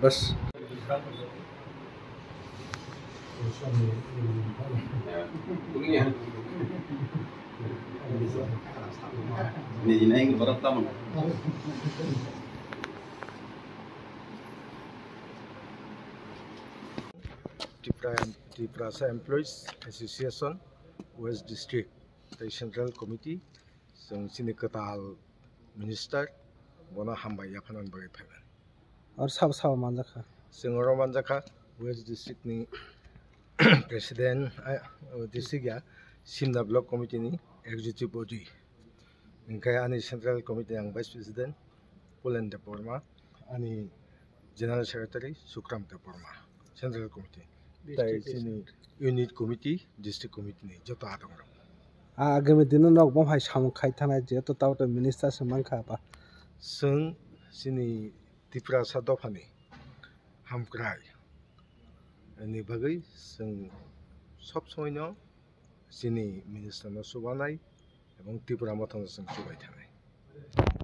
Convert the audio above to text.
बस Tiprasa Employees Association West District Central Committee जों सिनि कताल मिनिस्टार बना हामबाय याफानान बागै फैबाय और साब मानजाखा जों रमानजाखा वेस्ट डिस्ट्रिक्ट नि प्रेसिडेंट डिस्ट्रिक्ट या सिमना ब्लॉक कमिटी नि एग्जीक्यूटिव बॉडी इनखाय आनि सेंट्रल कमिटी आं वाइस प्रेसिडेंट पुलेन देबबर्मा आनि general secretary Sukram Debbarma central committee unit committee district committee नि जता दं आगामी दिन नक बहाय सामखाय थानाय जेतो तावत मिनिस्टार समांखा बा जों सिनि तिप्रासा दफानि हामक्राय नि बागै जों सब समयनो सिनि मिनिस्टारनो सुबानाय एबं त्रिपुरा मथन जों सुबाय थानाय